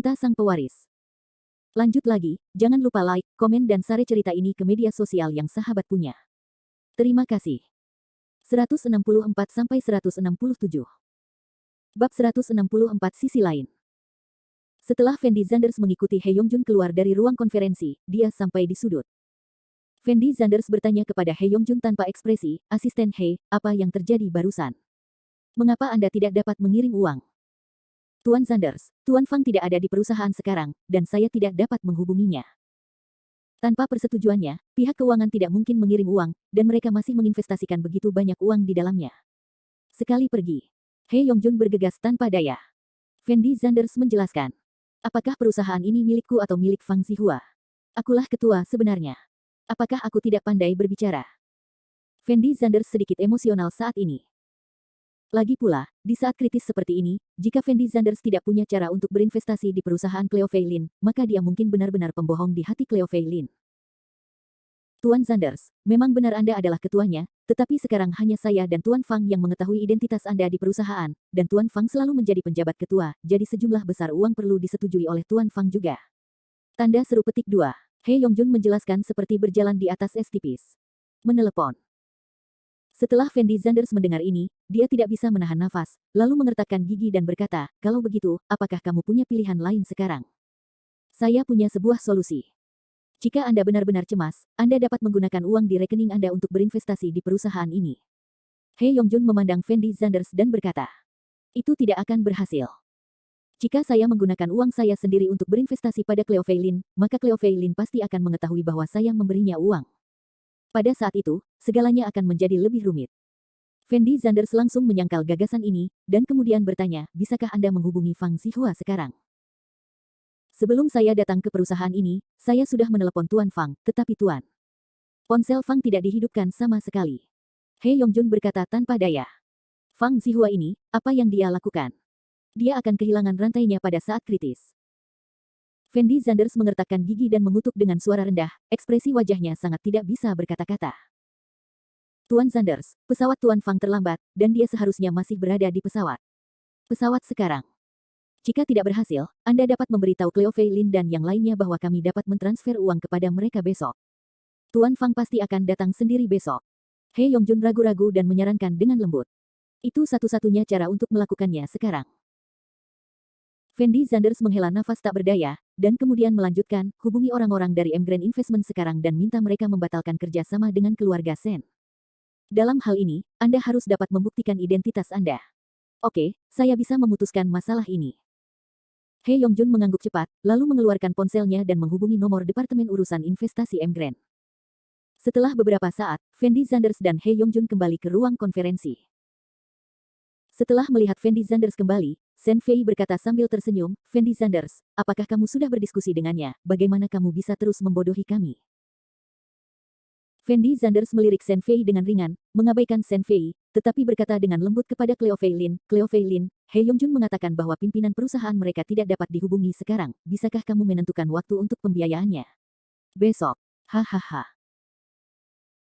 Cinta Sang Pewaris. Lanjut lagi, jangan lupa like, komen dan share cerita ini ke media sosial yang sahabat punya. Terima kasih. 164-167 Bab 164 Sisi Lain. Setelah Fendi Zanders mengikuti Hye Yongjun keluar dari ruang konferensi, dia sampai di sudut. Fendi Zanders bertanya kepada Hye Yongjun tanpa ekspresi, "Asisten Hye, apa yang terjadi barusan? Mengapa Anda tidak dapat mengirim uang?" "Tuan Zanders, Tuan Fang tidak ada di perusahaan sekarang, dan saya tidak dapat menghubunginya. Tanpa persetujuannya, pihak keuangan tidak mungkin mengirim uang, dan mereka masih menginvestasikan begitu banyak uang di dalamnya. Sekali pergi." Hye Yongjun bergegas tanpa daya. Fendi Zanders menjelaskan, "Apakah perusahaan ini milikku atau milik Fang Zihua? Akulah ketua sebenarnya. Apakah aku tidak pandai berbicara?" Fendi Zanders sedikit emosional saat ini. Lagi pula, di saat kritis seperti ini, jika Fendi Zanders tidak punya cara untuk berinvestasi di perusahaan Cleo Fei Lin, maka dia mungkin benar-benar pembohong di hati Cleo Fei Lin. "Tuan Zanders, memang benar Anda adalah ketuanya, tetapi sekarang hanya saya dan Tuan Fang yang mengetahui identitas Anda di perusahaan, dan Tuan Fang selalu menjadi penjabat ketua, jadi sejumlah besar uang perlu disetujui oleh Tuan Fang juga." Tanda seru petik 2. Hye Yongjun menjelaskan seperti berjalan di atas es tipis. Menelepon. Setelah Fendi Zanders mendengar ini, dia tidak bisa menahan nafas, lalu mengertakkan gigi dan berkata, "Kalau begitu, apakah kamu punya pilihan lain sekarang?" "Saya punya sebuah solusi. Jika Anda benar-benar cemas, Anda dapat menggunakan uang di rekening Anda untuk berinvestasi di perusahaan ini." Hye Yongjun memandang Fendi Zanders dan berkata, "Itu tidak akan berhasil. Jika saya menggunakan uang saya sendiri untuk berinvestasi pada Cleo Fei Lin, maka Cleo Fei Lin pasti akan mengetahui bahwa saya memberinya uang. Pada saat itu, segalanya akan menjadi lebih rumit." Fendi Zanders langsung menyangkal gagasan ini, dan kemudian bertanya, "Bisakah Anda menghubungi Fang Zihua sekarang?" "Sebelum saya datang ke perusahaan ini, saya sudah menelepon Tuan Fang, tetapi Tuan ponsel Fang tidak dihidupkan sama sekali." Hye Yongjun berkata tanpa daya. "Fang Zihua ini, apa yang dia lakukan? Dia akan kehilangan rantainya pada saat kritis." Fendi Zanders mengertakkan gigi dan mengutuk dengan suara rendah, ekspresi wajahnya sangat tidak bisa berkata-kata. "Tuan Zanders, pesawat Tuan Fang terlambat, dan dia seharusnya masih berada di pesawat. Pesawat sekarang. Jika tidak berhasil, Anda dapat memberitahu Cleo Fei Lin dan yang lainnya bahwa kami dapat mentransfer uang kepada mereka besok. Tuan Fang pasti akan datang sendiri besok." Hye Yongjun ragu-ragu dan menyarankan dengan lembut. "Itu satu-satunya cara untuk melakukannya sekarang." Fendi Zanders menghela nafas tak berdaya, dan kemudian melanjutkan, "Hubungi orang-orang dari M Grand Investment sekarang dan minta mereka membatalkan kerja sama dengan keluarga Sen. Dalam hal ini, Anda harus dapat membuktikan identitas Anda." "Oke, saya bisa memutuskan masalah ini." Hye Yongjun mengangguk cepat, lalu mengeluarkan ponselnya dan menghubungi nomor Departemen Urusan Investasi M Grand. Setelah beberapa saat, Fendi Zanders dan Hye Yongjun kembali ke ruang konferensi. Setelah melihat Fendi Zanders kembali, Sen Fei berkata sambil tersenyum, "Fendi Zanders, apakah kamu sudah berdiskusi dengannya? Bagaimana kamu bisa terus membodohi kami?" Fendi Zanders melirik Sen Fei dengan ringan, mengabaikan Sen Fei, tetapi berkata dengan lembut kepada Cleo Fei Lin, "Cleo Fei Lin, Hye Yongjun mengatakan bahwa pimpinan perusahaan mereka tidak dapat dihubungi sekarang. Bisakah kamu menentukan waktu untuk pembiayaannya?" "Besok." "Hahaha."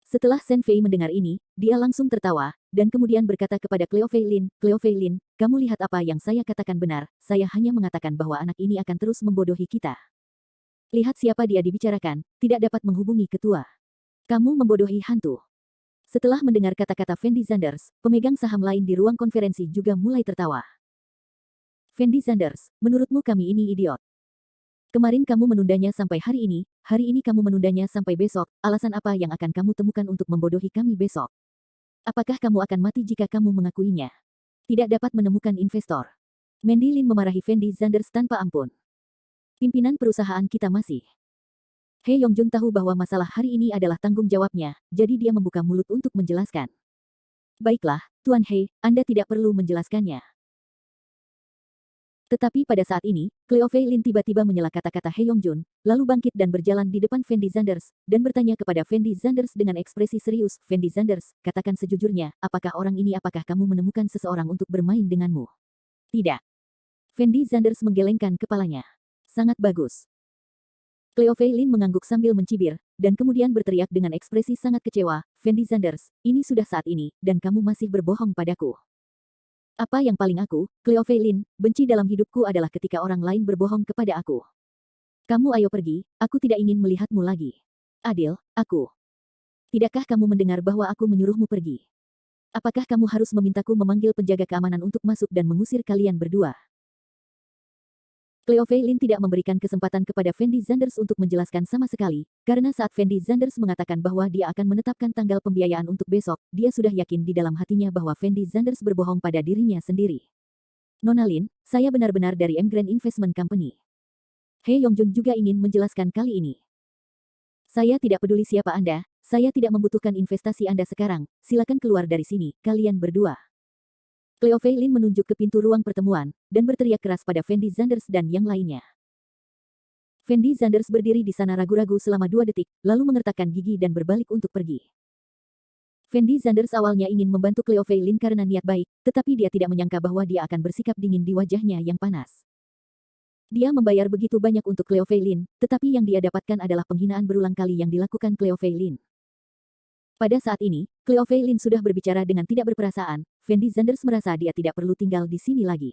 Setelah Sen Fei mendengar ini, dia langsung tertawa, dan kemudian berkata kepada Cleo Fei Lin, "Cleo Fei Lin, kamu lihat apa yang saya katakan benar, saya hanya mengatakan bahwa anak ini akan terus membodohi kita. Lihat siapa dia dibicarakan, tidak dapat menghubungi ketua. Kamu membodohi hantu." Setelah mendengar kata-kata Fendi Zanders, pemegang saham lain di ruang konferensi juga mulai tertawa. "Fendi Zanders, menurutmu kami ini idiot? Kemarin kamu menundanya sampai hari ini kamu menundanya sampai besok, alasan apa yang akan kamu temukan untuk membodohi kami besok? Apakah kamu akan mati jika kamu mengakuinya? Tidak dapat menemukan investor." Mandy Lin memarahi Fendi Zanders tanpa ampun. "Pimpinan perusahaan kita masih." Hye Yongjun tahu bahwa masalah hari ini adalah tanggung jawabnya, jadi dia membuka mulut untuk menjelaskan. "Baiklah, Tuan Hye, Anda tidak perlu menjelaskannya." Tetapi pada saat ini, Cleo Fei Lin tiba-tiba menyela kata-kata Hye Yongjun, lalu bangkit dan berjalan di depan Fendi Zanders, dan bertanya kepada Fendi Zanders dengan ekspresi serius, "Fendi Zanders, katakan sejujurnya, apakah kamu menemukan seseorang untuk bermain denganmu?" "Tidak." Fendi Zanders menggelengkan kepalanya. "Sangat bagus." Cleo Fei Lin mengangguk sambil mencibir, dan kemudian berteriak dengan ekspresi sangat kecewa, "Fendi Zanders, ini sudah saat ini, dan kamu masih berbohong padaku." Apa yang paling aku, Cleo Fei Lin, benci dalam hidupku adalah ketika orang lain berbohong kepada aku. Kamu ayo pergi, aku tidak ingin melihatmu lagi. Adil, aku. Tidakkah kamu mendengar bahwa aku menyuruhmu pergi? Apakah kamu harus memintaku memanggil penjaga keamanan untuk masuk dan mengusir kalian berdua? Cleo Fei Lin tidak memberikan kesempatan kepada Fendi Zanders untuk menjelaskan sama sekali, karena saat Fendi Zanders mengatakan bahwa dia akan menetapkan tanggal pembiayaan untuk besok, dia sudah yakin di dalam hatinya bahwa Fendi Zanders berbohong pada dirinya sendiri. Nona Lin, saya benar-benar dari M Grand Investment Company. He Yongjun juga ingin menjelaskan kali ini. Saya tidak peduli siapa Anda, saya tidak membutuhkan investasi Anda sekarang, silakan keluar dari sini, kalian berdua. Cleo Fei Lin menunjuk ke pintu ruang pertemuan, dan berteriak keras pada Fendi Zanders dan yang lainnya. Fendi Zanders berdiri di sana ragu-ragu selama 2 detik, lalu mengertakkan gigi dan berbalik untuk pergi. Fendi Zanders awalnya ingin membantu Cleo Fei Lin karena niat baik, tetapi dia tidak menyangka bahwa dia akan bersikap dingin di wajahnya yang panas. Dia membayar begitu banyak untuk Cleo Fei Lin, tetapi yang dia dapatkan adalah penghinaan berulang kali yang dilakukan Cleo Fei Lin. Pada saat ini, Cleo Fei Lin sudah berbicara dengan tidak berperasaan, Fendi Zanders merasa dia tidak perlu tinggal di sini lagi.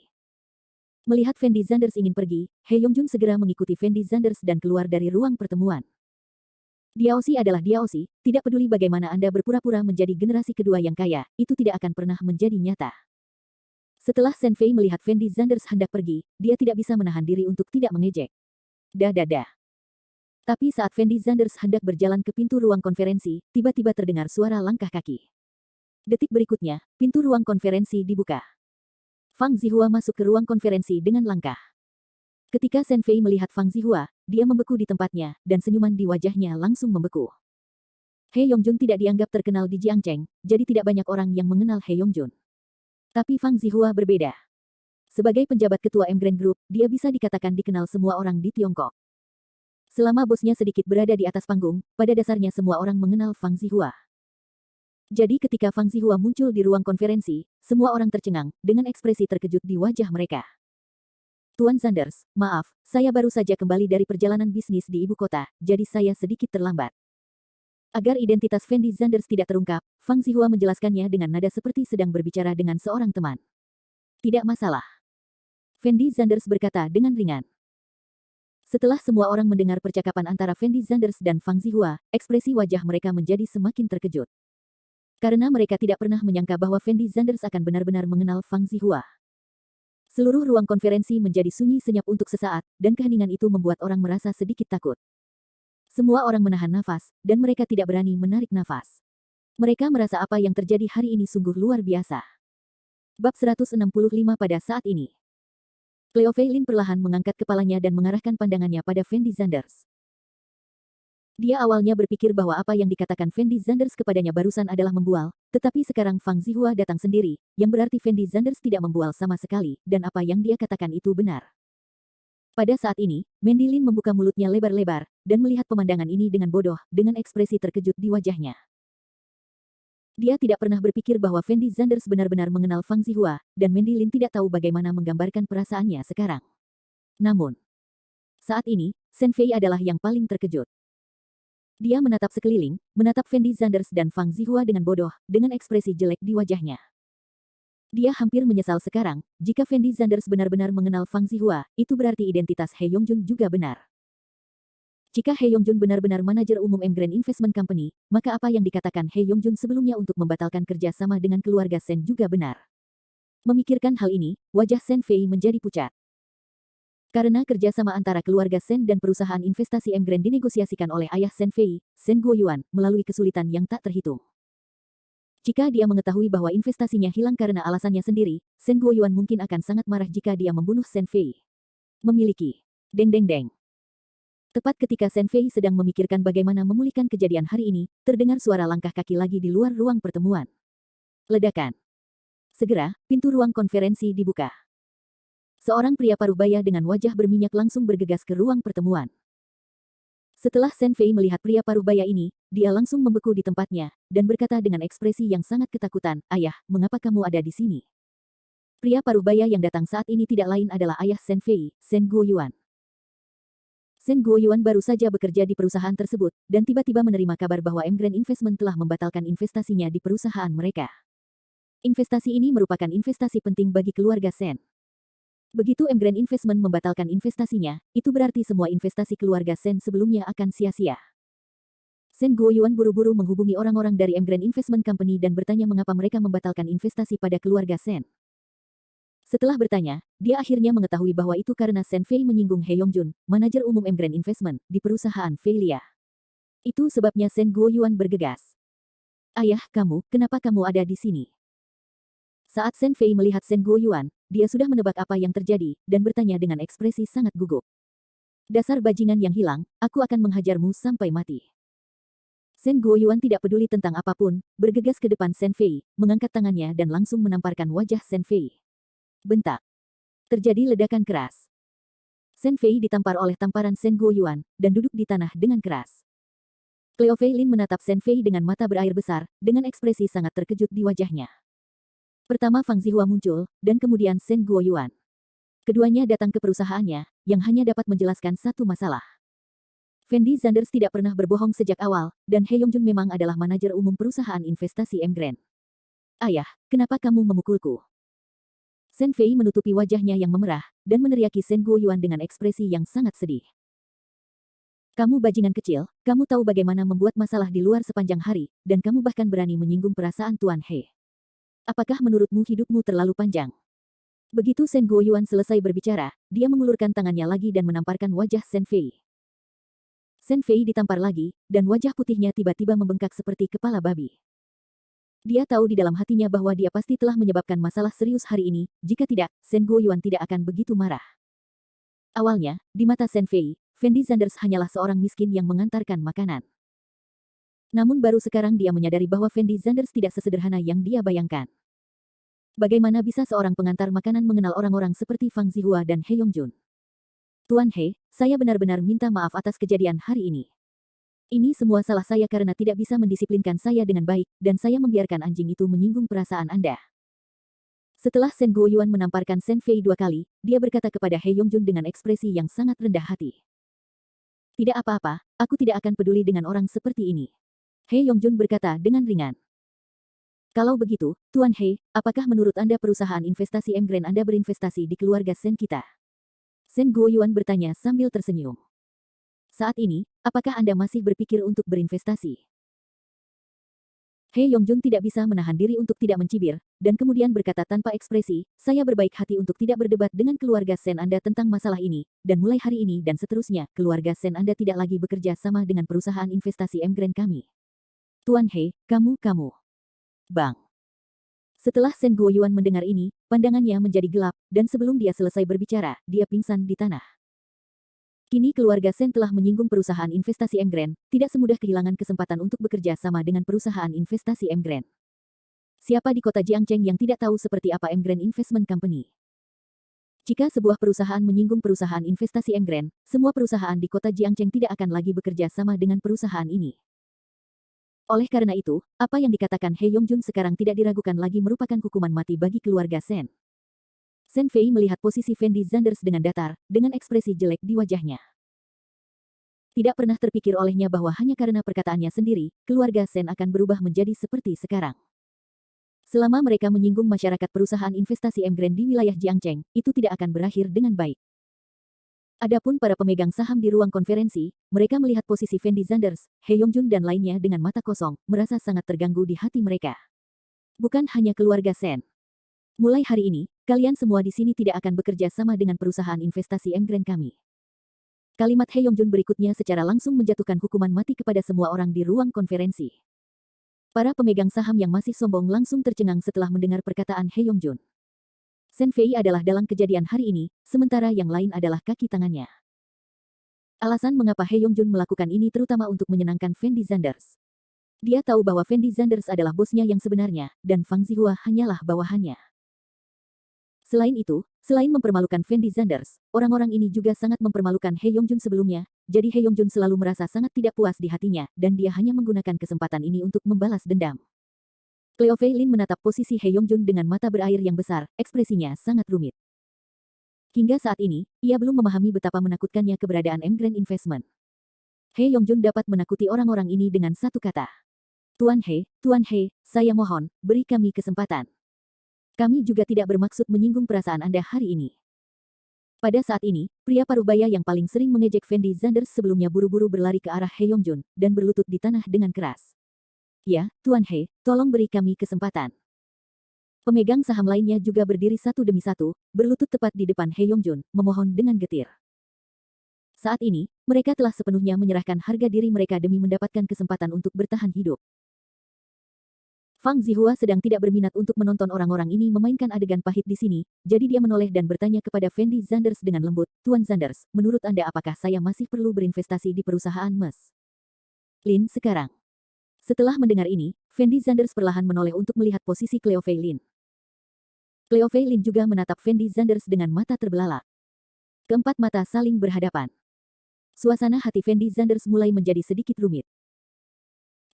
Melihat Fendi Zanders ingin pergi, He Yongjun segera mengikuti Fendi Zanders dan keluar dari ruang pertemuan. Diaosi adalah Diaosi, tidak peduli bagaimana Anda berpura-pura menjadi generasi kedua yang kaya, itu tidak akan pernah menjadi nyata. Setelah Shen Fei melihat Fendi Zanders hendak pergi, dia tidak bisa menahan diri untuk tidak mengejek. Dah. Tapi saat Fendi Zanders hendak berjalan ke pintu ruang konferensi, tiba-tiba terdengar suara langkah kaki. Detik berikutnya, pintu ruang konferensi dibuka. Fang Zihua masuk ke ruang konferensi dengan langkah. Ketika Shen Fei melihat Fang Zihua, dia membeku di tempatnya, dan senyuman di wajahnya langsung membeku. He Yongjun tidak dianggap terkenal di Jiangcheng, jadi tidak banyak orang yang mengenal He Yongjun. Tapi Fang Zihua berbeda. Sebagai penjabat ketua M Grand Group, dia bisa dikatakan dikenal semua orang di Tiongkok. Selama bosnya sedikit berada di atas panggung, pada dasarnya semua orang mengenal Fang Zihua. Jadi ketika Fang Zihua muncul di ruang konferensi, semua orang tercengang, dengan ekspresi terkejut di wajah mereka. Tuan Zanders, maaf, saya baru saja kembali dari perjalanan bisnis di ibu kota, jadi saya sedikit terlambat. Agar identitas Fendi Zanders tidak terungkap, Fang Zihua menjelaskannya dengan nada seperti sedang berbicara dengan seorang teman. Tidak masalah. Fendi Zanders berkata dengan ringan. Setelah semua orang mendengar percakapan antara Fendi Zanders dan Fang Zihua, ekspresi wajah mereka menjadi semakin terkejut. Karena mereka tidak pernah menyangka bahwa Fendi Zanders akan benar-benar mengenal Fang Zihua. Seluruh ruang konferensi menjadi sunyi senyap untuk sesaat, dan keheningan itu membuat orang merasa sedikit takut. Semua orang menahan nafas, dan mereka tidak berani menarik nafas. Mereka merasa apa yang terjadi hari ini sungguh luar biasa. Bab 165 pada saat ini. Cleo Fei Lin perlahan mengangkat kepalanya dan mengarahkan pandangannya pada Fendi Zanders. Dia awalnya berpikir bahwa apa yang dikatakan Fendi Zanders kepadanya barusan adalah membual, tetapi sekarang Fang Zihua datang sendiri, yang berarti Fendi Zanders tidak membual sama sekali, dan apa yang dia katakan itu benar. Pada saat ini, Mandy Lin membuka mulutnya lebar-lebar, dan melihat pemandangan ini dengan bodoh, dengan ekspresi terkejut di wajahnya. Dia tidak pernah berpikir bahwa Fendi Zanders benar-benar mengenal Fang Zihua, dan Mandy Lin tidak tahu bagaimana menggambarkan perasaannya sekarang. Namun, saat ini, Shen Fei adalah yang paling terkejut. Dia menatap sekeliling, menatap Fendi Zanders dan Fang Zihua dengan bodoh, dengan ekspresi jelek di wajahnya. Dia hampir menyesal sekarang, jika Fendi Zanders benar-benar mengenal Fang Zihua, itu berarti identitas He Yongjun juga benar. Jika He Yongjun benar-benar manajer umum M Grand Investment Company, maka apa yang dikatakan He Yongjun sebelumnya untuk membatalkan kerja sama dengan keluarga Shen juga benar. Memikirkan hal ini, wajah Shen Fei menjadi pucat. Karena kerjasama antara keluarga Shen dan perusahaan investasi M Grand dinegosiasikan oleh ayah Shen Fei, Shen Guoyuan, melalui kesulitan yang tak terhitung. Jika dia mengetahui bahwa investasinya hilang karena alasannya sendiri, Shen Guoyuan mungkin akan sangat marah jika dia membunuh Shen Fei. Memiliki. Deng. Tepat ketika Shen Fei sedang memikirkan bagaimana memulihkan kejadian hari ini, terdengar suara langkah kaki lagi di luar ruang pertemuan. Ledakan. Segera, pintu ruang konferensi dibuka. Seorang pria paruh baya dengan wajah berminyak langsung bergegas ke ruang pertemuan. Setelah Shen Fei melihat pria paruh baya ini, dia langsung membeku di tempatnya, dan berkata dengan ekspresi yang sangat ketakutan, "Ayah, mengapa kamu ada di sini?" Pria paruh baya yang datang saat ini tidak lain adalah ayah Shen Fei, Shen Guoyuan. Shen Guoyuan baru saja bekerja di perusahaan tersebut, dan tiba-tiba menerima kabar bahwa M Grand Investment telah membatalkan investasinya di perusahaan mereka. Investasi ini merupakan investasi penting bagi keluarga Sen. Begitu Emgrand Investment membatalkan investasinya, itu berarti semua investasi keluarga Sen sebelumnya akan sia-sia. Sen Guoyuan buru-buru menghubungi orang-orang dari Emgrand Investment Company dan bertanya mengapa mereka membatalkan investasi pada keluarga Sen. Setelah bertanya, dia akhirnya mengetahui bahwa itu karena Sen Fei menyinggung He Yongjun, manajer umum Emgrand Investment, di perusahaan Feilia. Itu sebabnya Sen Guoyuan bergegas. Ayah, kenapa kamu ada di sini? Saat Sen Fei melihat Sen Guoyuan, dia sudah menebak apa yang terjadi, dan bertanya dengan ekspresi sangat gugup. Dasar bajingan yang hilang, aku akan menghajarmu sampai mati. Sen Guoyuan tidak peduli tentang apapun, bergegas ke depan Sen Fei, mengangkat tangannya dan langsung menamparkan wajah Sen Fei. Bentak. Terjadi ledakan keras. Sen Fei ditampar oleh tamparan Sen Guoyuan, dan duduk di tanah dengan keras. Cleo Fei Lin menatap Sen Fei dengan mata berair besar, dengan ekspresi sangat terkejut di wajahnya. Pertama Fang Zihua muncul, dan kemudian Sen Guoyuan. Keduanya datang ke perusahaannya, yang hanya dapat menjelaskan satu masalah. Fendi Zanders tidak pernah berbohong sejak awal, dan He Yongjun memang adalah manajer umum perusahaan investasi Emgrand. Ayah, kenapa kamu memukulku? Sen Fei menutupi wajahnya yang memerah, dan meneriaki Sen Guoyuan dengan ekspresi yang sangat sedih. Kamu bajingan kecil, kamu tahu bagaimana membuat masalah di luar sepanjang hari, dan kamu bahkan berani menyinggung perasaan Tuan He. Apakah menurutmu hidupmu terlalu panjang? Begitu Sen Guoyuan selesai berbicara, dia mengulurkan tangannya lagi dan menamparkan wajah Sen Fei. Sen Fei ditampar lagi, dan wajah putihnya tiba-tiba membengkak seperti kepala babi. Dia tahu di dalam hatinya bahwa dia pasti telah menyebabkan masalah serius hari ini, jika tidak, Sen Guoyuan tidak akan begitu marah. Awalnya, di mata Sen Fei, Fendi Zanders hanyalah seorang miskin yang mengantarkan makanan. Namun baru sekarang dia menyadari bahwa Fendi Zanders tidak sesederhana yang dia bayangkan. Bagaimana bisa seorang pengantar makanan mengenal orang-orang seperti Fang Zihua dan He Yongjun? Tuan He, saya benar-benar minta maaf atas kejadian hari ini. Ini semua salah saya karena tidak bisa mendisiplinkan saya dengan baik, dan saya membiarkan anjing itu menyinggung perasaan Anda. Setelah Sen Guoyuan menamparkan Sen Fei 2 kali, dia berkata kepada He Yongjun dengan ekspresi yang sangat rendah hati. Tidak apa-apa, aku tidak akan peduli dengan orang seperti ini. He Yongjun berkata dengan ringan. Kalau begitu, Tuan He, apakah menurut Anda perusahaan investasi Emgrand Anda berinvestasi di keluarga Sen kita? Sen Guoyuan bertanya sambil tersenyum. Saat ini, apakah Anda masih berpikir untuk berinvestasi? He Yongjun tidak bisa menahan diri untuk tidak mencibir, dan kemudian berkata tanpa ekspresi, saya berbaik hati untuk tidak berdebat dengan keluarga Sen Anda tentang masalah ini, dan mulai hari ini dan seterusnya, keluarga Sen Anda tidak lagi bekerja sama dengan perusahaan investasi Emgrand kami. Tuan He, kamu. Bang. Setelah Sen Guoyuan mendengar ini, pandangannya menjadi gelap, dan sebelum dia selesai berbicara, dia pingsan di tanah. Kini keluarga Sen telah menyinggung perusahaan investasi Emgrand, tidak semudah kehilangan kesempatan untuk bekerja sama dengan perusahaan investasi Emgrand. Siapa di kota Jiangcheng yang tidak tahu seperti apa Emgrand Investment Company? Jika sebuah perusahaan menyinggung perusahaan investasi Emgrand, semua perusahaan di kota Jiangcheng tidak akan lagi bekerja sama dengan perusahaan ini. Oleh karena itu, apa yang dikatakan He Yongjun sekarang tidak diragukan lagi merupakan hukuman mati bagi keluarga Sen. Sen Fei melihat posisi Fendi Zanders dengan datar, dengan ekspresi jelek di wajahnya. Tidak pernah terpikir olehnya bahwa hanya karena perkataannya sendiri, keluarga Sen akan berubah menjadi seperti sekarang. Selama mereka menyinggung masyarakat perusahaan investasi Emgrand di wilayah Jiangcheng, itu tidak akan berakhir dengan baik. Adapun para pemegang saham di ruang konferensi, mereka melihat posisi Fendi Zanders, He Yongjun dan lainnya dengan mata kosong, merasa sangat terganggu di hati mereka. Bukan hanya keluarga Sen. Mulai hari ini, kalian semua di sini tidak akan bekerja sama dengan perusahaan investasi Emgrand kami. Kalimat He Yongjun berikutnya secara langsung menjatuhkan hukuman mati kepada semua orang di ruang konferensi. Para pemegang saham yang masih sombong langsung tercengang setelah mendengar perkataan He Yongjun. Sen Fei adalah dalang kejadian hari ini, sementara yang lain adalah kaki tangannya. Alasan mengapa He Yongjun melakukan ini terutama untuk menyenangkan Fendi Zanders. Dia tahu bahwa Fendi Zanders adalah bosnya yang sebenarnya, dan Fang Zihua hanyalah bawahannya. Selain itu, selain mempermalukan Fendi Zanders, orang-orang ini juga sangat mempermalukan He Yongjun sebelumnya, jadi He Yongjun selalu merasa sangat tidak puas di hatinya, dan dia hanya menggunakan kesempatan ini untuk membalas dendam. Cleo Fei Lin menatap posisi He Yongjun dengan mata berair yang besar, ekspresinya sangat rumit. Hingga saat ini, ia belum memahami betapa menakutkannya keberadaan Emgrand Investment. He Yongjun dapat menakuti orang-orang ini dengan satu kata. Tuan He, saya mohon, beri kami kesempatan. Kami juga tidak bermaksud menyinggung perasaan Anda hari ini. Pada saat ini, pria parubaya yang paling sering mengejek Fendi Zanders sebelumnya buru-buru berlari ke arah He Yongjun dan berlutut di tanah dengan keras. Ya, Tuan He, tolong beri kami kesempatan. Pemegang saham lainnya juga berdiri satu demi satu, berlutut tepat di depan He Yongjun, memohon dengan getir. Saat ini, mereka telah sepenuhnya menyerahkan harga diri mereka demi mendapatkan kesempatan untuk bertahan hidup. Fang Zihua sedang tidak berminat untuk menonton orang-orang ini memainkan adegan pahit di sini, jadi dia menoleh dan bertanya kepada Fendi Zanders dengan lembut, Tuan Zanders, menurut Anda apakah saya masih perlu berinvestasi di perusahaan MES? Lin sekarang. Setelah mendengar ini, Fendi Zanders perlahan menoleh untuk melihat posisi Cleo Fei Lin. Cleo Fei Lin juga menatap Fendi Zanders dengan mata terbelalak. Keempat mata saling berhadapan. Suasana hati Fendi Zanders mulai menjadi sedikit rumit.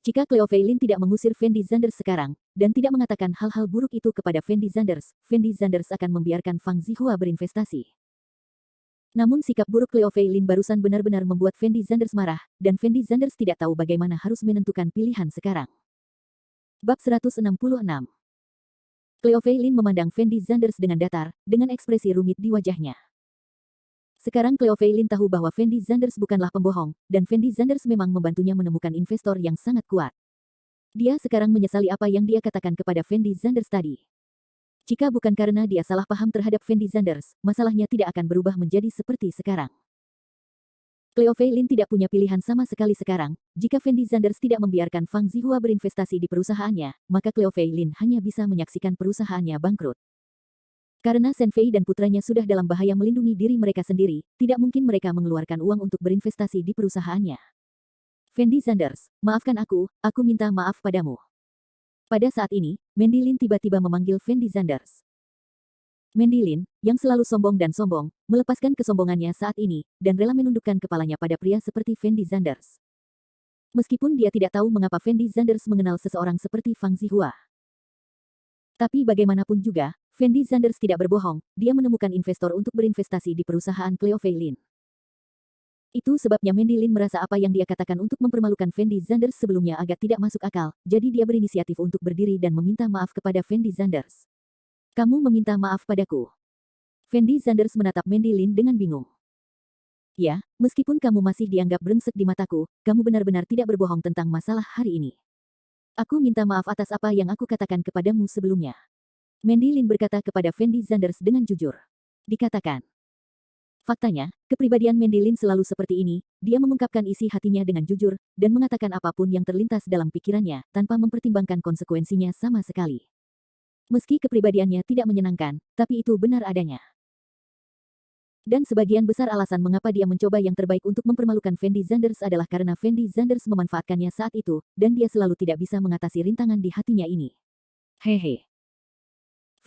Jika Cleo Fei Lin tidak mengusir Fendi Zanders sekarang, dan tidak mengatakan hal-hal buruk itu kepada Fendi Zanders akan membiarkan Fang Zihua berinvestasi. Namun sikap buruk Cleo Fei Lin barusan benar-benar membuat Fendi Zanders marah, dan Fendi Zanders tidak tahu bagaimana harus menentukan pilihan sekarang. Bab 166. Cleo Fei Lin memandang Fendi Zanders dengan datar, dengan ekspresi rumit di wajahnya. Sekarang Cleo Fei Lin tahu bahwa Fendi Zanders bukanlah pembohong, dan Fendi Zanders memang membantunya menemukan investor yang sangat kuat. Dia sekarang menyesali apa yang dia katakan kepada Fendi Zanders tadi. Jika bukan karena dia salah paham terhadap Fendi Zanders, masalahnya tidak akan berubah menjadi seperti sekarang. Cleo Fei Lin tidak punya pilihan sama sekali sekarang. Jika Fendi Zanders tidak membiarkan Fang Zihua berinvestasi di perusahaannya, maka Cleo Fei Lin hanya bisa menyaksikan perusahaannya bangkrut. Karena Shen Fei dan putranya sudah dalam bahaya melindungi diri mereka sendiri, tidak mungkin mereka mengeluarkan uang untuk berinvestasi di perusahaannya. Fendi Zanders, maafkan aku minta maaf padamu. Pada saat ini, Mandy Lin tiba-tiba memanggil Fendi Zanders. Mandy Lin, yang selalu sombong dan sombong, melepaskan kesombongannya saat ini, dan rela menundukkan kepalanya pada pria seperti Fendi Zanders. Meskipun dia tidak tahu mengapa Fendi Zanders mengenal seseorang seperti Fang Zihua. Tapi bagaimanapun juga, Fendi Zanders tidak berbohong, dia menemukan investor untuk berinvestasi di perusahaan Cleo Fei Lin. Itu sebabnya Mandy Lin merasa apa yang dia katakan untuk mempermalukan Fendi Zanders sebelumnya agak tidak masuk akal, jadi dia berinisiatif untuk berdiri dan meminta maaf kepada Fendi Zanders. Kamu meminta maaf padaku. Fendi Zanders menatap Mandy Lin dengan bingung. Ya, meskipun kamu masih dianggap brengsek di mataku, kamu benar-benar tidak berbohong tentang masalah hari ini. Aku minta maaf atas apa yang aku katakan kepadamu sebelumnya. Mandy Lin berkata kepada Fendi Zanders dengan jujur. Dikatakan. Faktanya, kepribadian Mandy Lin selalu seperti ini, dia mengungkapkan isi hatinya dengan jujur, dan mengatakan apapun yang terlintas dalam pikirannya, tanpa mempertimbangkan konsekuensinya sama sekali. Meski kepribadiannya tidak menyenangkan, tapi itu benar adanya. Dan sebagian besar alasan mengapa dia mencoba yang terbaik untuk mempermalukan Fendi Zanders adalah karena Fendi Zanders memanfaatkannya saat itu, dan dia selalu tidak bisa mengatasi rintangan di hatinya ini. Hehe.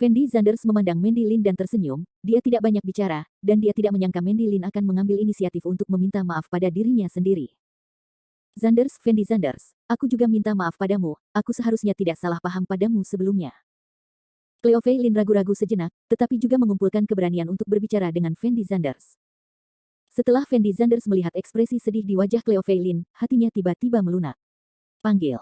Fendi Zanders memandang Mandy Lin dan tersenyum, dia tidak banyak bicara, dan dia tidak menyangka Mandy Lin akan mengambil inisiatif untuk meminta maaf pada dirinya sendiri. Zanders, Fendi Zanders, aku juga minta maaf padamu, aku seharusnya tidak salah paham padamu sebelumnya. Cleo Fei Lin ragu-ragu sejenak, tetapi juga mengumpulkan keberanian untuk berbicara dengan Fendi Zanders. Setelah Fendi Zanders melihat ekspresi sedih di wajah Cleo Fei Lin, hatinya tiba-tiba melunak. Panggil.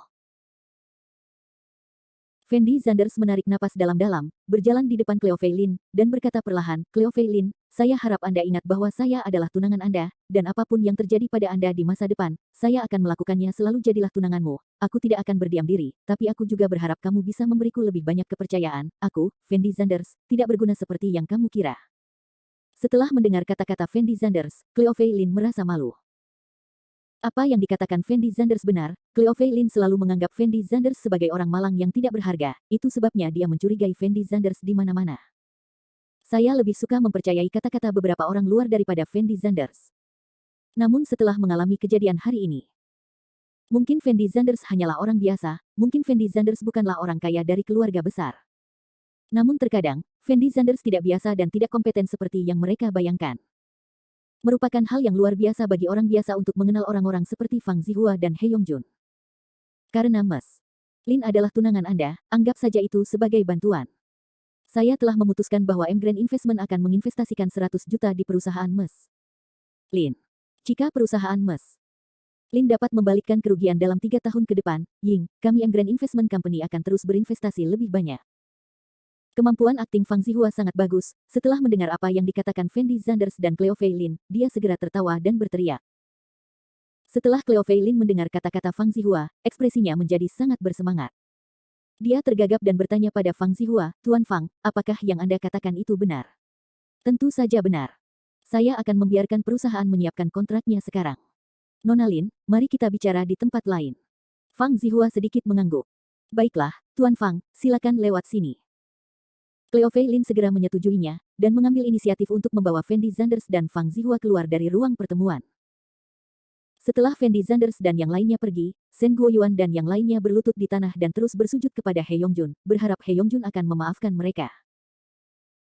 Fendi Zanders menarik napas dalam-dalam, berjalan di depan Cleo Fei Lin, dan berkata perlahan, Cleo Fei Lin, saya harap Anda ingat bahwa saya adalah tunangan Anda, dan apapun yang terjadi pada Anda di masa depan, saya akan melakukannya selalu jadilah tunanganmu. Aku tidak akan berdiam diri, tapi aku juga berharap kamu bisa memberiku lebih banyak kepercayaan. Aku, Fendi Zanders, tidak berguna seperti yang kamu kira. Setelah mendengar kata-kata Fendi Zanders, Cleo Fei Lin merasa malu. Apa yang dikatakan Fendi Zanders benar, Cleo Fei Lin selalu menganggap Fendi Zanders sebagai orang malang yang tidak berharga, itu sebabnya dia mencurigai Fendi Zanders di mana-mana. Saya lebih suka mempercayai kata-kata beberapa orang luar daripada Fendi Zanders. Namun setelah mengalami kejadian hari ini, mungkin Fendi Zanders hanyalah orang biasa, mungkin Fendi Zanders bukanlah orang kaya dari keluarga besar. Namun terkadang, Fendi Zanders tidak biasa dan tidak kompeten seperti yang mereka bayangkan. Merupakan hal yang luar biasa bagi orang biasa untuk mengenal orang-orang seperti Fang Zihua dan He Yongjun. Karena Mas Lin adalah tunangan Anda, anggap saja itu sebagai bantuan. Saya telah memutuskan bahwa M Grand Investment akan menginvestasikan 100 juta di perusahaan Mas Lin. Jika perusahaan Mas Lin dapat membalikkan kerugian dalam 3 tahun ke depan, Ying, kami M Grand Investment Company akan terus berinvestasi lebih banyak. Kemampuan akting Fang Zihua sangat bagus. Setelah mendengar apa yang dikatakan Fendi Zanders dan Cleo Feilin, dia segera tertawa dan berteriak. Setelah Cleo Feilin mendengar kata-kata Fang Zihua, ekspresinya menjadi sangat bersemangat. Dia tergagap dan bertanya pada Fang Zihua, "Tuan Fang, apakah yang Anda katakan itu benar?" "Tentu saja benar. Saya akan membiarkan perusahaan menyiapkan kontraknya sekarang. Nona Lin, mari kita bicara di tempat lain." Fang Zihua sedikit mengangguk. "Baiklah, Tuan Fang, silakan lewat sini." Cleo Feilin segera menyetujuinya, dan mengambil inisiatif untuk membawa Fendi Zanders dan Fang Zihua keluar dari ruang pertemuan. Setelah Fendi Zanders dan yang lainnya pergi, Shen Guoyuan dan yang lainnya berlutut di tanah dan terus bersujud kepada He Yongjun, berharap He Yongjun akan memaafkan mereka.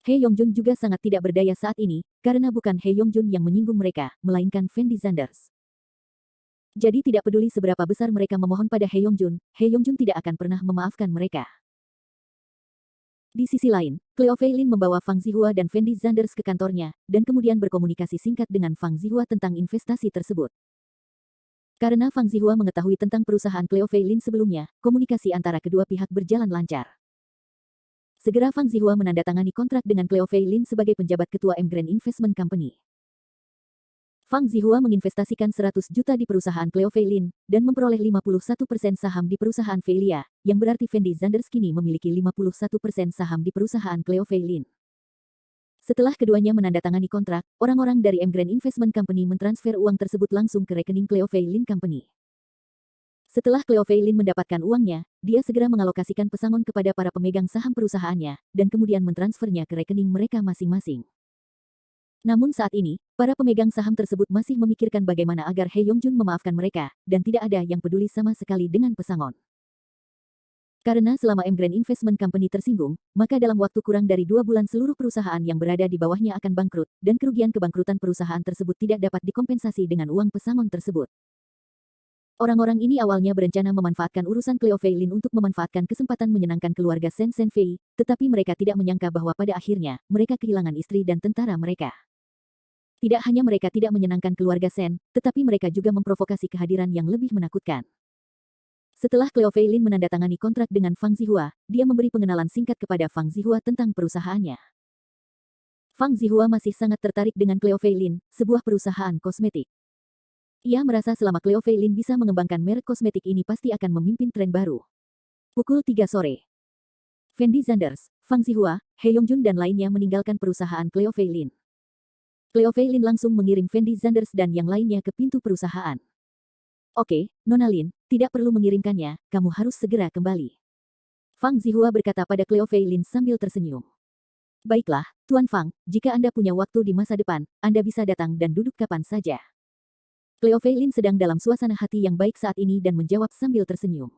He Yongjun juga sangat tidak berdaya saat ini, karena bukan He Yongjun yang menyinggung mereka, melainkan Fendi Zanders. Jadi tidak peduli seberapa besar mereka memohon pada He Yongjun tidak akan pernah memaafkan mereka. Di sisi lain, Cleo Feilin membawa Fang Zihua dan Fendi Zanders ke kantornya, dan kemudian berkomunikasi singkat dengan Fang Zihua tentang investasi tersebut. Karena Fang Zihua mengetahui tentang perusahaan Cleo Feilin sebelumnya, komunikasi antara kedua pihak berjalan lancar. Segera Fang Zihua menandatangani kontrak dengan Cleo Feilin sebagai penjabat ketua M Grand Investment Company. Fang Zihua menginvestasikan 100 juta di perusahaan Cleo Feilin, dan memperoleh 51% saham di perusahaan Feilia, yang berarti Fendi Zanders kini memiliki 51% saham di perusahaan Cleo Feilin. Setelah keduanya menandatangani kontrak, orang-orang dari M Grand Investment Company mentransfer uang tersebut langsung ke rekening Cleo Feilin Company. Setelah Cleo Feilin mendapatkan uangnya, dia segera mengalokasikan pesangon kepada para pemegang saham perusahaannya, dan kemudian mentransfernya ke rekening mereka masing-masing. Namun saat ini, para pemegang saham tersebut masih memikirkan bagaimana agar He Yongjun memaafkan mereka, dan tidak ada yang peduli sama sekali dengan pesangon. Karena selama M Grand Investment Company tersinggung, maka dalam waktu kurang dari 2 bulan seluruh perusahaan yang berada di bawahnya akan bangkrut, dan kerugian kebangkrutan perusahaan tersebut tidak dapat dikompensasi dengan uang pesangon tersebut. Orang-orang ini awalnya berencana memanfaatkan urusan Cleo Feilin untuk memanfaatkan kesempatan menyenangkan keluarga Shen Fei, tetapi mereka tidak menyangka bahwa pada akhirnya, mereka kehilangan istri dan tentara mereka. Tidak hanya mereka tidak menyenangkan keluarga Shen, tetapi mereka juga memprovokasi kehadiran yang lebih menakutkan. Setelah Cleo Feilin menandatangani kontrak dengan Fang Zihua, dia memberi pengenalan singkat kepada Fang Zihua tentang perusahaannya. Fang Zihua masih sangat tertarik dengan Cleo Feilin, sebuah perusahaan kosmetik. Ia merasa selama Cleo Feilin bisa mengembangkan merek kosmetik ini pasti akan memimpin tren baru. Pukul 3 sore. Fendi Zanders, Fang Zihua, He Yongjun dan lainnya meninggalkan perusahaan Cleo Feilin. Cleo Feilin langsung mengirim Fendi Zanders dan yang lainnya ke pintu perusahaan. "Oke, Nona Lin, tidak perlu mengirimkannya, kamu harus segera kembali." Fang Zihua berkata pada Cleo Feilin sambil tersenyum. "Baiklah, Tuan Fang, jika Anda punya waktu di masa depan, Anda bisa datang dan duduk kapan saja." Cleo Feilin sedang dalam suasana hati yang baik saat ini dan menjawab sambil tersenyum.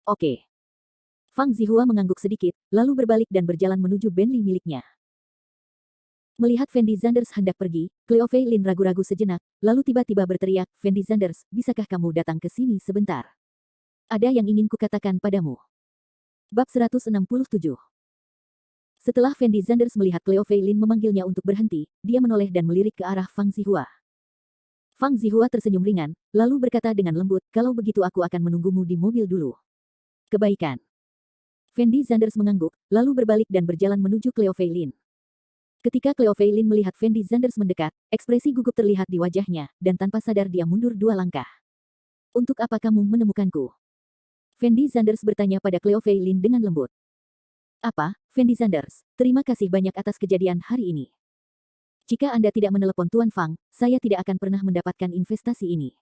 "Oke." Fang Zihua mengangguk sedikit, lalu berbalik dan berjalan menuju Bentley miliknya. Melihat Fendi Zanders hendak pergi, Cleo Feilin ragu-ragu sejenak, lalu tiba-tiba berteriak, "Fendi Zanders, bisakah kamu datang ke sini sebentar? Ada yang ingin kukatakan padamu." Bab 167. Setelah Fendi Zanders melihat Cleo Feilin memanggilnya untuk berhenti, dia menoleh dan melirik ke arah Fang Zihua. Fang Zihua tersenyum ringan, lalu berkata dengan lembut, "Kalau begitu aku akan menunggumu di mobil dulu." "Kebaikan." Fendi Zanders mengangguk, lalu berbalik dan berjalan menuju Cleo Feilin. Ketika Cleo Feilin melihat Fendi Zanders mendekat, ekspresi gugup terlihat di wajahnya, dan tanpa sadar dia mundur 2 langkah. "Untuk apa kamu menemukanku?" Fendi Zanders bertanya pada Cleo Feilin dengan lembut. "Apa, Fendi Zanders, terima kasih banyak atas kejadian hari ini. Jika Anda tidak menelepon Tuan Fang, saya tidak akan pernah mendapatkan investasi ini."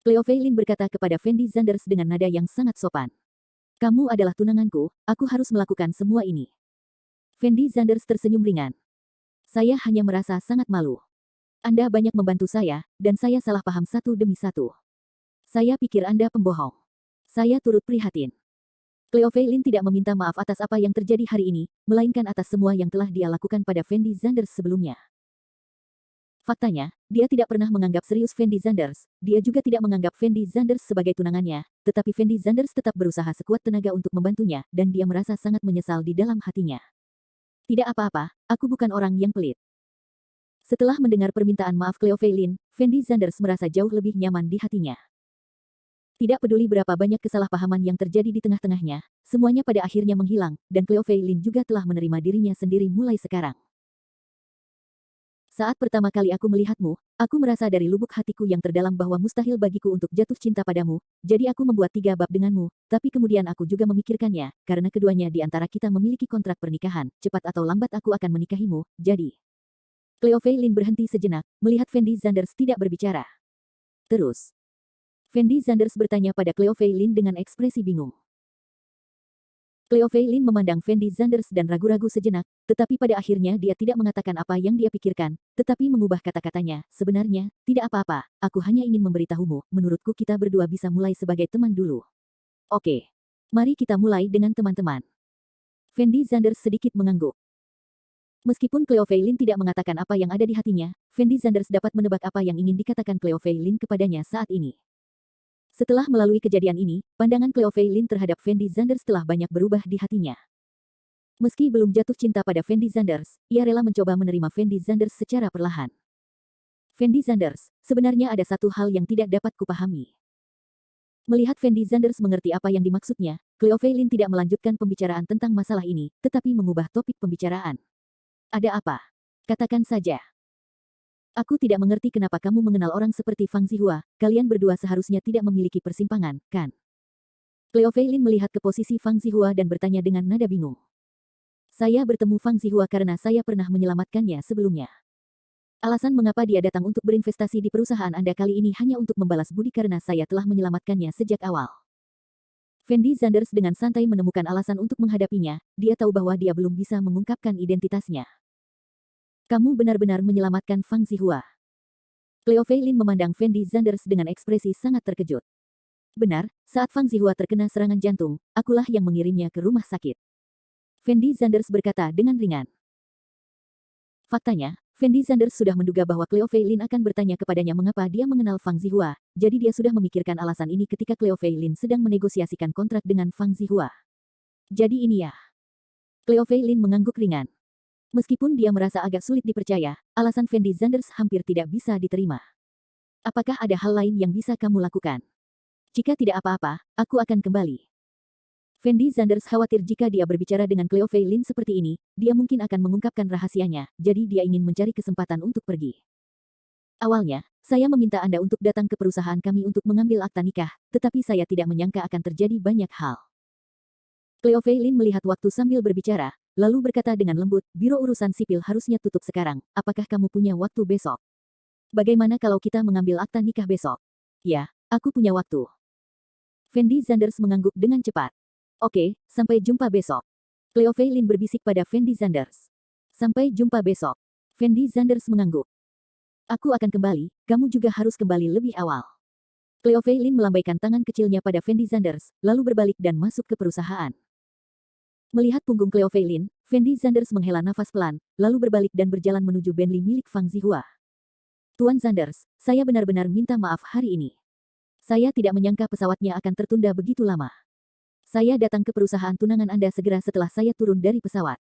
Cleo Feilin berkata kepada Fendi Zanders dengan nada yang sangat sopan. "Kamu adalah tunanganku, aku harus melakukan semua ini." Fendi Zanders tersenyum ringan. "Saya hanya merasa sangat malu. Anda banyak membantu saya, dan saya salah paham satu demi satu. Saya pikir Anda pembohong. Saya turut prihatin." Cleo Feilin tidak meminta maaf atas apa yang terjadi hari ini, melainkan atas semua yang telah dia lakukan pada Fendi Zanders sebelumnya. Faktanya, dia tidak pernah menganggap serius Fendi Zanders, dia juga tidak menganggap Fendi Zanders sebagai tunangannya, tetapi Fendi Zanders tetap berusaha sekuat tenaga untuk membantunya, dan dia merasa sangat menyesal di dalam hatinya. "Tidak apa-apa, aku bukan orang yang pelit." Setelah mendengar permintaan maaf Cleo Feilin, Fendi Zanders merasa jauh lebih nyaman di hatinya. Tidak peduli berapa banyak kesalahpahaman yang terjadi di tengah-tengahnya, semuanya pada akhirnya menghilang, dan Cleo Fei Lin juga telah menerima dirinya sendiri mulai sekarang. Saat pertama kali aku melihatmu, aku merasa dari lubuk hatiku yang terdalam bahwa mustahil bagiku untuk jatuh cinta padamu, jadi aku membuat 3 bab denganmu, tapi kemudian aku juga memikirkannya, karena keduanya di antara kita memiliki kontrak pernikahan, cepat atau lambat aku akan menikahimu, jadi. Cleo Fei Lin berhenti sejenak, melihat Fendi Zanders tidak berbicara. Terus, Fendi Zanders bertanya pada Cleo Fei Lin dengan ekspresi bingung. Cleo Fei Lin memandang Fendi Zanders dan ragu-ragu sejenak, tetapi pada akhirnya dia tidak mengatakan apa yang dia pikirkan, tetapi mengubah kata-katanya, sebenarnya, tidak apa-apa, aku hanya ingin memberitahumu, menurutku kita berdua bisa mulai sebagai teman dulu. Oke. Mari kita mulai dengan teman-teman. Fendi Zanders sedikit mengangguk. Meskipun Cleo Fei Lin tidak mengatakan apa yang ada di hatinya, Fendi Zanders dapat menebak apa yang ingin dikatakan Cleo Fei Lin kepadanya saat ini. Setelah melalui kejadian ini, pandangan Cleo Fei Lin terhadap Fendi Zanders telah banyak berubah di hatinya. Meski belum jatuh cinta pada Fendi Zanders, ia rela mencoba menerima Fendi Zanders secara perlahan. Fendi Zanders, sebenarnya ada satu hal yang tidak dapat kupahami. Melihat Fendi Zanders mengerti apa yang dimaksudnya, Cleo Fei Lin tidak melanjutkan pembicaraan tentang masalah ini, tetapi mengubah topik pembicaraan. Ada apa? Katakan saja. Aku tidak mengerti kenapa kamu mengenal orang seperti Fang Zihua, kalian berdua seharusnya tidak memiliki persimpangan, kan? Cleo Fei Lin melihat ke posisi Fang Zihua dan bertanya dengan nada bingung. Saya bertemu Fang Zihua karena saya pernah menyelamatkannya sebelumnya. Alasan mengapa dia datang untuk berinvestasi di perusahaan Anda kali ini hanya untuk membalas budi karena saya telah menyelamatkannya sejak awal. Fendi Zanders dengan santai menemukan alasan untuk menghadapinya, dia tahu bahwa dia belum bisa mengungkapkan identitasnya. Kamu benar-benar menyelamatkan Fang Zihua. Cleo Fei Lin memandang Fendi Zanders dengan ekspresi sangat terkejut. Benar, saat Fang Zihua terkena serangan jantung, akulah yang mengirimnya ke rumah sakit. Fendi Zanders berkata dengan ringan. Faktanya, Fendi Zanders sudah menduga bahwa Cleo Fei Lin akan bertanya kepadanya mengapa dia mengenal Fang Zihua, jadi dia sudah memikirkan alasan ini ketika Cleo Fei Lin sedang menegosiasikan kontrak dengan Fang Zihua. Jadi ini ya. Cleo Fei Lin mengangguk ringan. Meskipun dia merasa agak sulit dipercaya, alasan Fendi Zanders hampir tidak bisa diterima. Apakah ada hal lain yang bisa kamu lakukan? Jika tidak apa-apa, aku akan kembali. Fendi Zanders khawatir jika dia berbicara dengan Cleo Fei Lin seperti ini, dia mungkin akan mengungkapkan rahasianya, jadi dia ingin mencari kesempatan untuk pergi. Awalnya, saya meminta Anda untuk datang ke perusahaan kami untuk mengambil akta nikah, tetapi saya tidak menyangka akan terjadi banyak hal. Cleo Fei Lin melihat waktu sambil berbicara, lalu berkata dengan lembut, Biro Urusan Sipil harusnya tutup sekarang, apakah kamu punya waktu besok? Bagaimana kalau kita mengambil akta nikah besok? Ya, aku punya waktu. Fendi Zanders mengangguk dengan cepat. Oke, sampai jumpa besok. Cleo Fei Lin berbisik pada Fendi Zanders. Sampai jumpa besok. Fendi Zanders mengangguk. Aku akan kembali, kamu juga harus kembali lebih awal. Cleo Fei Lin melambaikan tangan kecilnya pada Fendi Zanders, lalu berbalik dan masuk ke perusahaan. Melihat punggung Cleo Fei Lin, Fendi Zanders menghela nafas pelan, lalu berbalik dan berjalan menuju Bentley milik Fang Zihua. Tuan Zanders, saya benar-benar minta maaf hari ini. Saya tidak menyangka pesawatnya akan tertunda begitu lama. Saya datang ke perusahaan tunangan Anda segera setelah saya turun dari pesawat.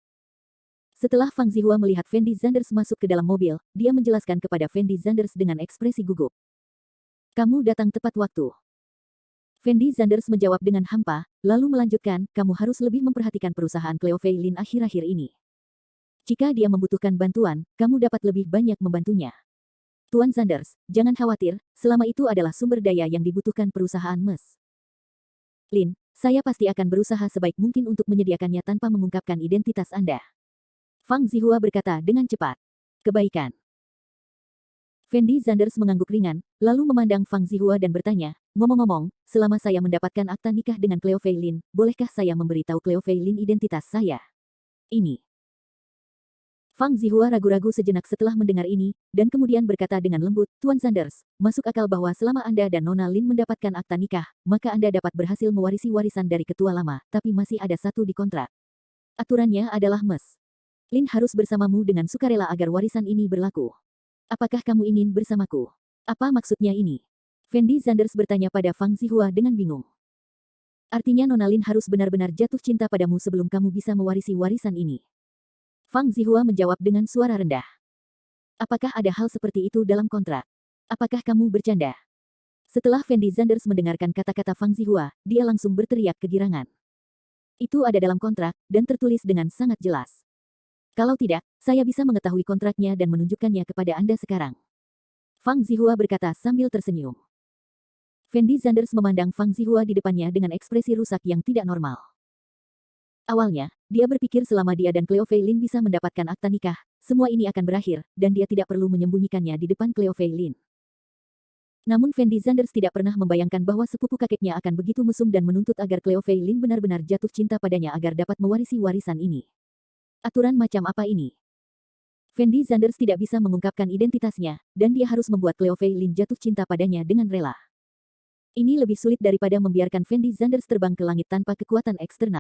Setelah Fang Zihua melihat Fendi Zanders masuk ke dalam mobil, dia menjelaskan kepada Fendi Zanders dengan ekspresi gugup. Kamu datang tepat waktu. Fendi Zanders menjawab dengan hampa, lalu melanjutkan, kamu harus lebih memperhatikan perusahaan Cleo Fei Lin akhir-akhir ini. Jika dia membutuhkan bantuan, kamu dapat lebih banyak membantunya. Tuan Zanders, jangan khawatir, selama itu adalah sumber daya yang dibutuhkan perusahaan MES. Lin, saya pasti akan berusaha sebaik mungkin untuk menyediakannya tanpa mengungkapkan identitas Anda. Fang Zihua berkata dengan cepat. Kebaikan. Fendi Zanders mengangguk ringan, lalu memandang Fang Zihua dan bertanya, ngomong-ngomong, selama saya mendapatkan akta nikah dengan Cleo Fei Lin, bolehkah saya memberitahu Cleo Fei Lin identitas saya? Ini. Fang Zihua ragu-ragu sejenak setelah mendengar ini, dan kemudian berkata dengan lembut, Tuan Zanders, masuk akal bahwa selama Anda dan Nona Lin mendapatkan akta nikah, maka Anda dapat berhasil mewarisi warisan dari ketua lama, tapi masih ada satu di kontrak. Aturannya adalah MES. Lin harus bersamamu dengan sukarela agar warisan ini berlaku. Apakah kamu ingin bersamaku? Apa maksudnya ini? Fendi Zanders bertanya pada Fang Zihua dengan bingung. Artinya Nona Lin harus benar-benar jatuh cinta padamu sebelum kamu bisa mewarisi warisan ini. Fang Zihua menjawab dengan suara rendah. Apakah ada hal seperti itu dalam kontrak? Apakah kamu bercanda? Setelah Fendi Zanders mendengarkan kata-kata Fang Zihua, dia langsung berteriak kegirangan. Itu ada dalam kontrak, dan tertulis dengan sangat jelas. Kalau tidak, saya bisa mengetahui kontraknya dan menunjukkannya kepada Anda sekarang. Fang Zihua berkata sambil tersenyum. Fendi Zanders memandang Fang Zihua di depannya dengan ekspresi rusak yang tidak normal. Awalnya, dia berpikir selama dia dan Cleo Fei Lin bisa mendapatkan akta nikah, semua ini akan berakhir, dan dia tidak perlu menyembunyikannya di depan Cleo Fei Lin. Namun Fendi Zanders tidak pernah membayangkan bahwa sepupu kakeknya akan begitu mesum dan menuntut agar Cleo Fei Lin benar-benar jatuh cinta padanya agar dapat mewarisi warisan ini. Aturan macam apa ini? Fendi Zanders tidak bisa mengungkapkan identitasnya, dan dia harus membuat Cleo Fei Lin jatuh cinta padanya dengan rela. Ini lebih sulit daripada membiarkan Fendi Zanders terbang ke langit tanpa kekuatan eksternal.